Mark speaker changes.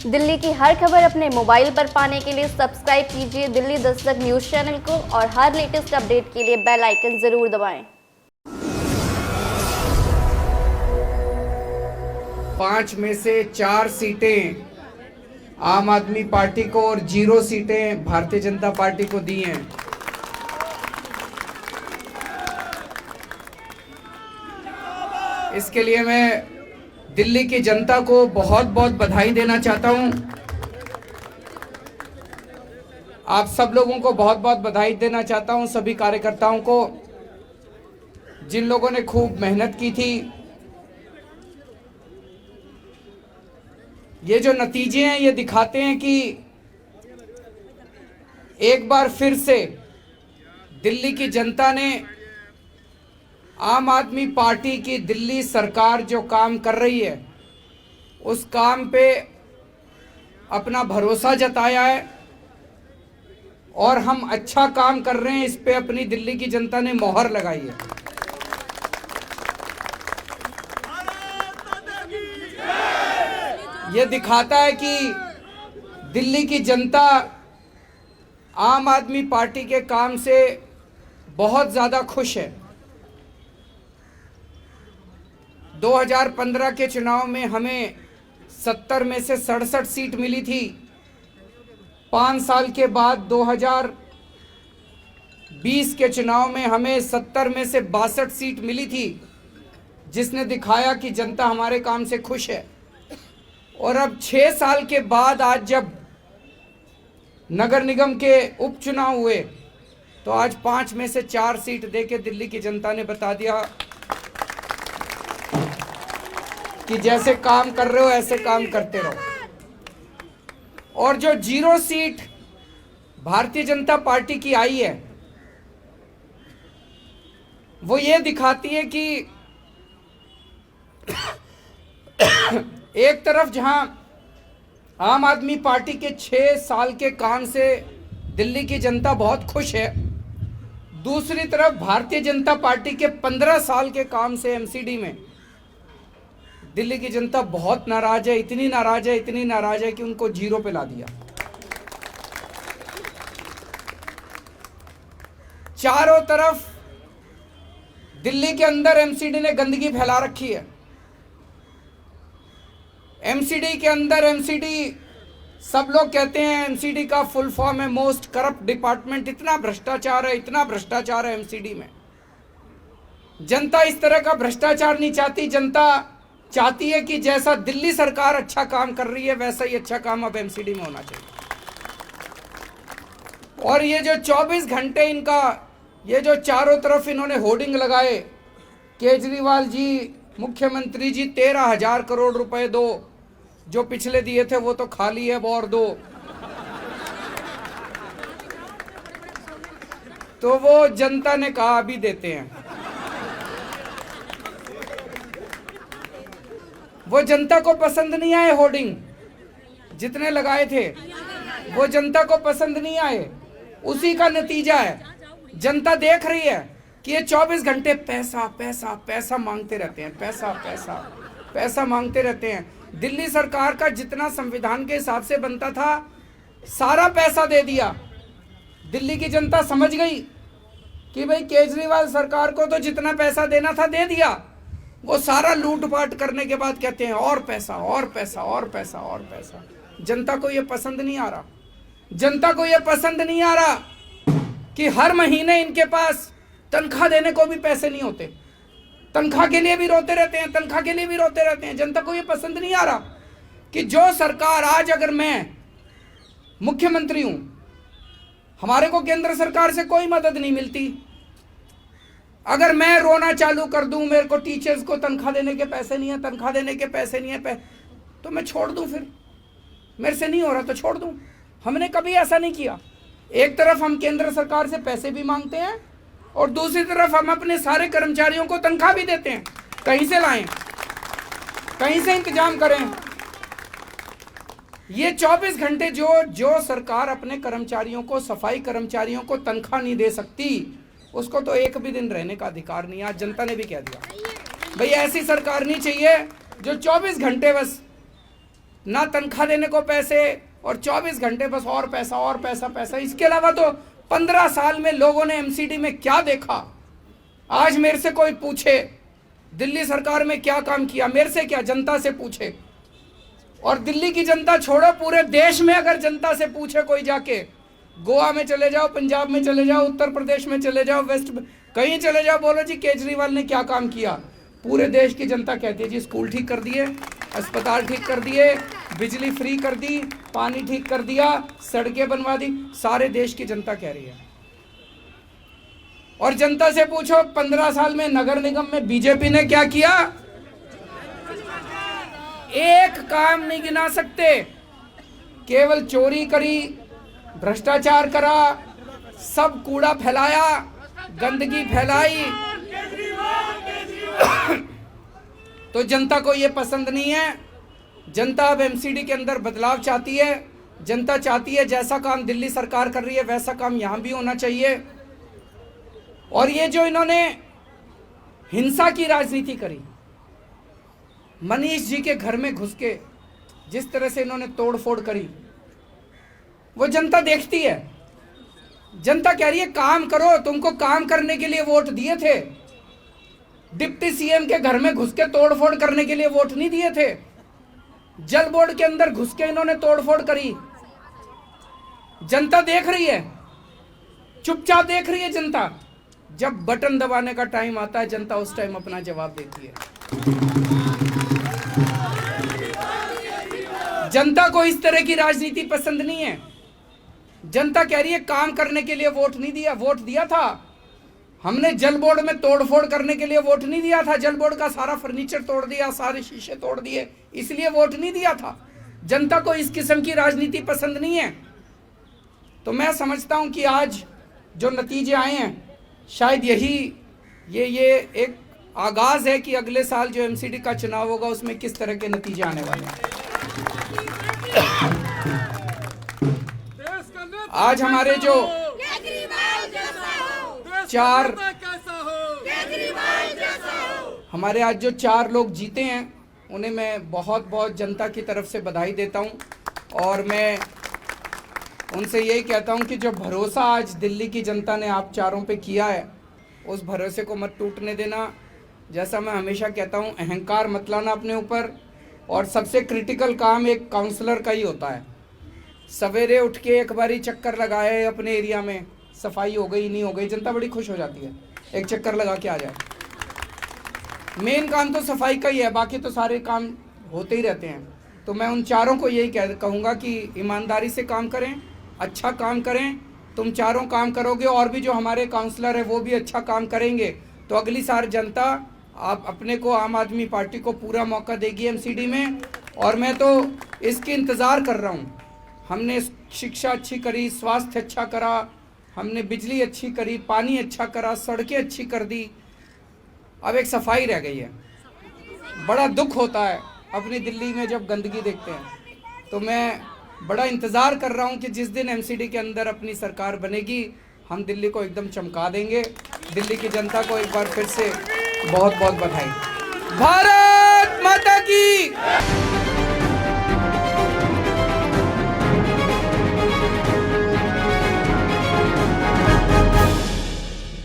Speaker 1: दिल्ली की हर खबर अपने मोबाइल पर पाने के लिए सब्सक्राइब कीजिए दिल्ली दस्तक न्यूज़ चैनल को और हर लेटेस्ट अपडेट के लिए बेल आइकन जरूर दबाएं।
Speaker 2: 5 में से 4 सीटें आम आदमी पार्टी को और 0 सीटें भारतीय जनता पार्टी को दी हैं। इसके लिए मैं दिल्ली की जनता को बहुत बहुत बधाई देना चाहता हूं। आप सब लोगों को बहुत बहुत बधाई देना चाहता हूं, सभी कार्यकर्ताओं को, जिन लोगों ने खूब मेहनत की थी। ये जो नतीजे हैं ये दिखाते हैं कि एक बार फिर से दिल्ली की जनता ने आम आदमी पार्टी की दिल्ली सरकार जो काम कर रही है उस काम पे अपना भरोसा जताया है और हम अच्छा काम कर रहे हैं इस पे अपनी दिल्ली की जनता ने मोहर लगाई है। ये दिखाता है कि दिल्ली की जनता आम आदमी पार्टी के काम से बहुत ज़्यादा खुश है। 2015 के चुनाव में हमें 70 में से 67 सीट मिली थी। 5 साल के बाद 2020 के चुनाव में हमें 70 में से 62 सीट मिली थी, जिसने दिखाया कि जनता हमारे काम से खुश है। और अब 6 साल के बाद आज जब नगर निगम के उपचुनाव हुए तो आज 5 में से 4 सीट देके दिल्ली की जनता ने बता दिया कि जैसे काम कर रहे हो ऐसे काम करते रहो। और जो 0 सीट भारतीय जनता पार्टी की आई है वो ये दिखाती है कि एक तरफ जहां आम आदमी पार्टी के 6 साल के काम से दिल्ली की जनता बहुत खुश है, दूसरी तरफ भारतीय जनता पार्टी के 15 साल के काम से एमसीडी में दिल्ली की जनता बहुत नाराज है। इतनी नाराज है कि उनको 0 पे ला दिया। चारों तरफ दिल्ली के अंदर एमसीडी ने गंदगी फैला रखी है। एमसीडी के अंदर सब लोग कहते हैं एमसीडी का फुल फॉर्म है मोस्ट करप्ट डिपार्टमेंट। इतना भ्रष्टाचार है एमसीडी में। जनता इस तरह का भ्रष्टाचार नहीं चाहती। जनता चाहती है कि जैसा दिल्ली सरकार अच्छा काम कर रही है वैसा ही अच्छा काम अब एमसीडी में होना चाहिए। और ये जो 24 घंटे इनका ये जो चारों तरफ इन्होंने होर्डिंग लगाए, केजरीवाल जी, मुख्यमंत्री जी 13,000 करोड़ रुपए दो, जो पिछले दिए थे वो तो खाली है, वो और दो। तो वो जनता ने कहा अभी देते हैं। वो जनता को पसंद नहीं आए होर्डिंग जितने लगाए थे, वो जनता को पसंद नहीं आए। उसी का नतीजा है जनता देख रही है कि ये 24 घंटे पैसा पैसा पैसा मांगते रहते हैं, पैसा पैसा पैसा मांगते रहते हैं। दिल्ली सरकार का जितना संविधान के हिसाब से बनता था सारा पैसा दे दिया। दिल्ली की जनता समझ गई कि भाई केजरीवाल सरकार को तो जितना पैसा देना था दे दिया। वो सारा लूटपाट करने के बाद कहते हैं और पैसा और पैसा और पैसा और पैसा। जनता को ये पसंद नहीं आ रहा। जनता को ये पसंद नहीं आ रहा कि हर महीने इनके पास तनख्वाह देने को भी पैसे नहीं होते। तनख्वाह के लिए भी रोते रहते हैं। जनता को ये पसंद नहीं आ रहा कि जो सरकार आज, अगर मैं मुख्यमंत्री हूं, हमारे को केंद्र सरकार से कोई मदद नहीं मिलती। अगर मैं रोना चालू कर दूं, मेरे को टीचर्स को तनख्वाह देने के पैसे नहीं है, तो मैं छोड़ दूं। फिर मेरे से नहीं हो रहा तो छोड़ दूं। हमने कभी ऐसा नहीं किया। एक तरफ हम केंद्र सरकार से पैसे भी मांगते हैं और दूसरी तरफ हम अपने सारे कर्मचारियों को तनख्वाह भी देते हैं। कहीं से लाएं, कहीं से इंतजाम करें। ये 24 घंटे जो सरकार अपने कर्मचारियों को, सफाई कर्मचारियों को तनख्वाह नहीं दे सकती, उसको तो एक भी दिन रहने का अधिकार नहीं है। आज जनता ने भी कह दिया भाई ऐसी सरकार नहीं चाहिए जो 24 घंटे बस ना तनख्वाह देने को पैसे, और 24 घंटे बस और पैसा और पैसा पैसा। इसके अलावा तो 15 साल में लोगों ने एमसीडी में क्या देखा? आज मेरे से कोई पूछे दिल्ली सरकार में क्या काम किया, मेरे से क्या, जनता से पूछे। और दिल्ली की जनता छोड़ो, पूरे देश में अगर जनता से पूछे कोई जाके, गोवा में चले जाओ, पंजाब में चले जाओ, उत्तर प्रदेश में चले जाओ, वेस्ट कहीं चले जाओ, बोलो जी केजरीवाल ने क्या काम किया, पूरे देश की जनता कहती है जी स्कूल ठीक कर दिए, अस्पताल ठीक कर दिए, बिजली फ्री कर दी, पानी ठीक कर दिया, सड़कें बनवा दी। सारे देश की जनता कह रही है। और जनता से पूछो 15 साल में नगर निगम में बीजेपी ने क्या किया? एक काम नहीं गिना सकते। केवल चोरी करी, भ्रष्टाचार करा, सब कूड़ा फैलाया, गंदगी फैलाई। तो जनता को ये पसंद नहीं है। जनता अब एमसीडी के अंदर बदलाव चाहती है। जनता चाहती है जैसा काम दिल्ली सरकार कर रही है वैसा काम यहां भी होना चाहिए। और ये जो इन्होंने हिंसा की राजनीति करी, मनीष जी के घर में घुस के जिस तरह से इन्होंने तोड़फोड़ करी, वो जनता देखती है। जनता कह रही है काम करो, तुमको काम करने के लिए वोट दिए थे। डिप्टी सीएम के घर में घुस के तोड़फोड़ करने के लिए वोट नहीं दिए थे। जल बोर्ड के अंदर घुस के इन्होंने तोड़फोड़ करी। जनता देख रही है, चुपचाप देख रही है जनता। जब बटन दबाने का टाइम आता है, जनता उस टाइम अपना जवाब देती है। जनता को इस तरह की राजनीति पसंद नहीं है। जनता कह रही है काम करने के लिए वोट नहीं दिया। वोट दिया था हमने, जल बोर्ड में तोड़फोड़ करने के लिए वोट नहीं दिया था। जल बोर्ड का सारा फर्नीचर तोड़ दिया, सारे शीशे तोड़ दिए, इसलिए वोट नहीं दिया था। जनता को इस किस्म की राजनीति पसंद नहीं है। तो मैं समझता हूं कि आज जो नतीजे आए हैं, शायद ये एक आगाज है कि अगले साल जो एमसीडी का चुनाव होगा उसमें किस तरह के नतीजे आने वाले हैं। आज हमारे जो चार लोग जीते हैं, उन्हें मैं बहुत बहुत जनता की तरफ से बधाई देता हूं। और मैं उनसे यही कहता हूं कि जो भरोसा आज दिल्ली की जनता ने आप चारों पे किया है, उस भरोसे को मत टूटने देना। जैसा मैं हमेशा कहता हूं, अहंकार मत लाना अपने ऊपर। और सबसे क्रिटिकल काम एक काउंसलर का ही होता है। सवेरे उठ के एक बारी चक्कर लगाए अपने एरिया में, सफाई हो गई नहीं हो गई, जनता बड़ी खुश हो जाती है, एक चक्कर लगा के आ जाए। मेन काम तो सफाई का ही है, बाकी तो सारे काम होते ही रहते हैं। तो मैं उन चारों को यही कहूँगा कि ईमानदारी से काम करें, अच्छा काम करें। तुम चारों काम करोगे और भी जो हमारे काउंसलर हैं वो भी अच्छा काम करेंगे, तो अगली साल जनता आप अपने को, आम आदमी पार्टी को पूरा मौका देगी एमसीडी में। और मैं तो इसकी इंतज़ार कर रहा हूँ। हमने शिक्षा अच्छी करी, स्वास्थ्य अच्छा करा, हमने बिजली अच्छी करी, पानी अच्छा करा, सड़कें अच्छी कर दी। अब एक सफाई रह गई है। बड़ा दुख होता है अपनी दिल्ली में जब गंदगी देखते हैं। तो मैं बड़ा इंतज़ार कर रहा हूं कि जिस दिन एमसीडी के अंदर अपनी सरकार बनेगी, हम दिल्ली को एकदम चमका देंगे। दिल्ली की जनता को एक बार फिर से बहुत बहुत बधाई। भारत माता की।